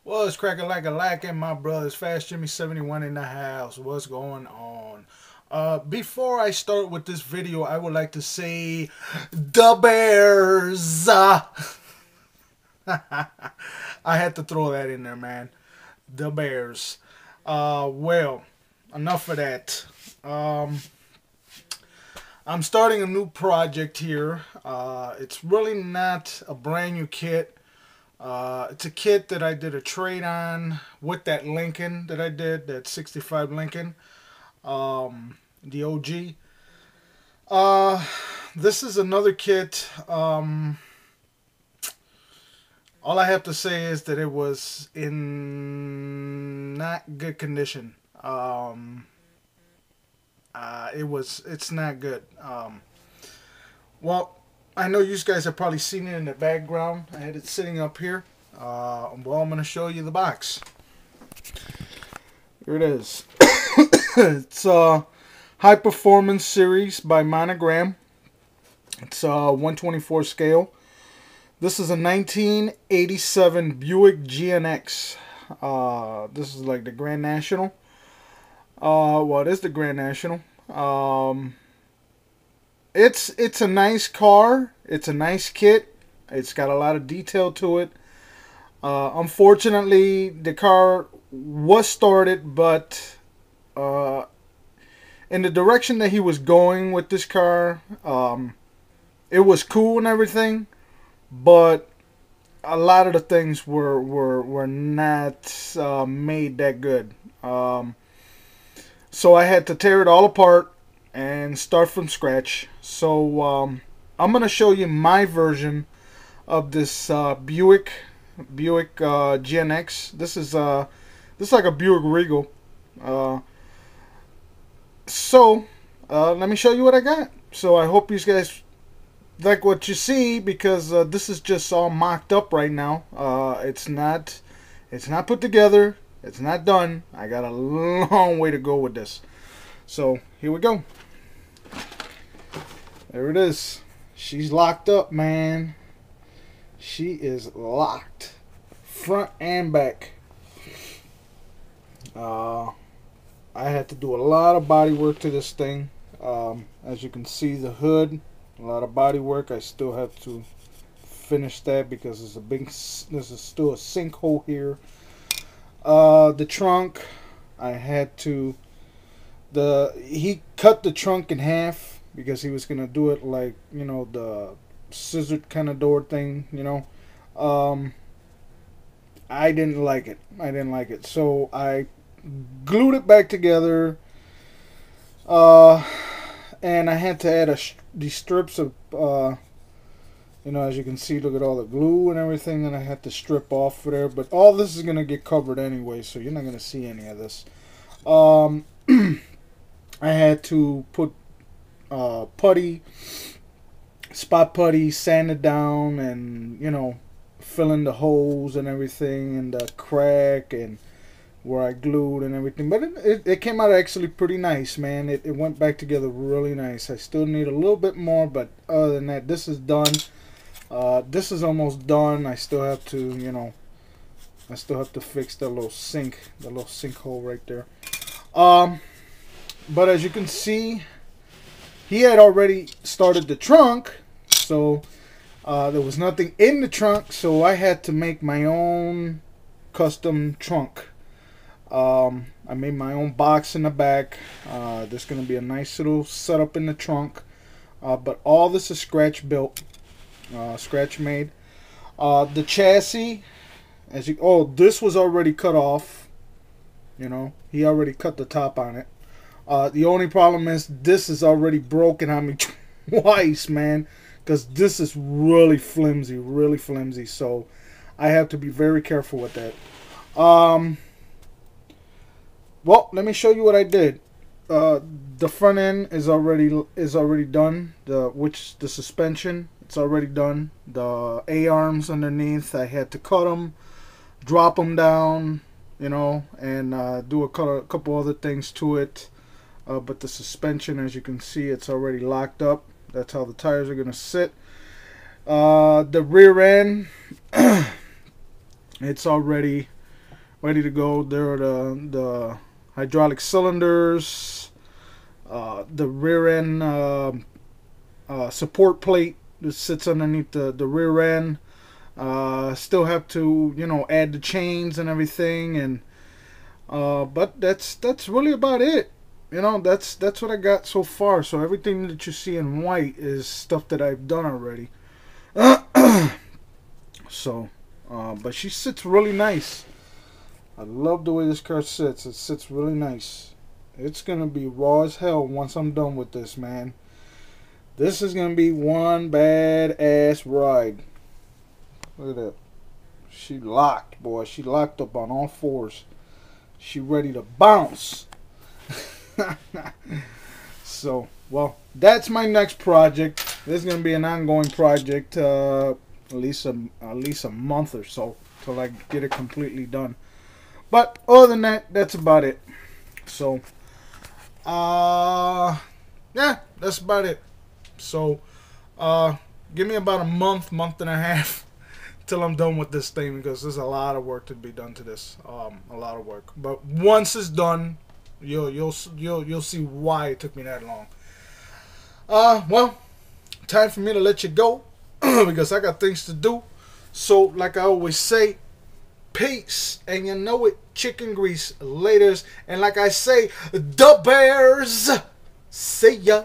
Well, it's cracking like a lacking, my brothers. Fast Jimmy 71 in the house. What's going on? Before I start with this video, I would like to say the Bears. I had to throw that in there, man. The Bears. Well, enough of that. Um, I'm starting a new project here. It's really not a brand new kit. It's a kit that I did a trade on with that Lincoln that I did, that 65 Lincoln, the OG. Uh, this is another kit. All I have to say is that it was in not good condition. It's not good. Well, I know you guys have probably seen it in the background. I had it sitting up here. Well, I'm going to show you the box. Here it is. It's High Performance Series by Monogram. It's 124 scale. This is a 1987 Buick GNX. This is like the Grand National. Well, it is the Grand National. It's a nice car. It's a nice kit. It's got a lot of detail to it. Unfortunately, the car was started, but in the direction that he was going with this car, it was cool and everything, but a lot of the things were not made that good. So I had to tear it all apart and start from scratch. So I'm gonna show you my version of this Buick GNX. This is like a Buick Regal. So let me show you what I got. So I hope you guys like what you see, because this is just all mocked up right now. It's not put together. It's not done. I got a long way to go with this. So here we go. There it is. She's locked up, man. She is locked, front and back. I had to do a lot of body work to this thing. As you can see, the hood, a lot of body work. I still have to finish that because there's still a sinkhole here. The trunk, I had to, he cut the trunk in half because he was gonna do it like, you know, the scissored kind of door thing, you know. I didn't like it. So I glued it back together. And I had to add these strips of, you know, as you can see, look at all the glue and everything, and I had to strip off for there. But all this is going to get covered anyway, so you're not going to see any of this. I had to put spot putty, sand it down, and, you know, fill in the holes and everything, and the crack, and where I glued and everything. But it came out actually pretty nice, man. It went back together really nice. I still need a little bit more, but other than that, this is done. This is almost done. I still have to, you know, I still have to fix the little sinkhole right there. But as you can see, he had already started the trunk, so there was nothing in the trunk, so I had to make my own custom trunk. I made my own box in the back. There's going to be a nice little setup in the trunk. But all this is scratch built, scratch made. The chassis, this was already cut off. You know, he already cut the top on it. The only problem is this is already broken on me twice, man. Because this is really flimsy, so I have to be very careful with that. Well, let me show you what I did. The front end is already done. The suspension, it's already done. The A-arms underneath, I had to cut them, drop them down, you know, and do a couple other things to it. But the suspension, as you can see, it's already locked up. That's how the tires are gonna sit. The rear end, it's already ready to go. There are the hydraulic cylinders, the rear end support plate that sits underneath the rear end. Still have to, you know, add the chains and everything, and but that's really about it. You know, that's what I got so far. So everything that you see in white is stuff that I've done already. So, but she sits really nice. I love the way this car sits. It sits really nice. It's gonna be raw as hell once I'm done with this, man. This is gonna be one badass ride. Look at that. She locked, boy. She locked up on all fours. She ready to bounce. So, well, that's my next project. This is gonna be an ongoing project, at least a month or so till I get it completely done. But other than that, that's about it. So, yeah, that's about it. So, give me about a month and a half till I'm done with this thing, because there's a lot of work to be done to this. A lot of work. But once it's done, you'll see why it took me that long. Well, time for me to let you go because I got things to do. So, like I always say, peace, and you know it, chicken grease, laters, and like I say, the Bears, see ya.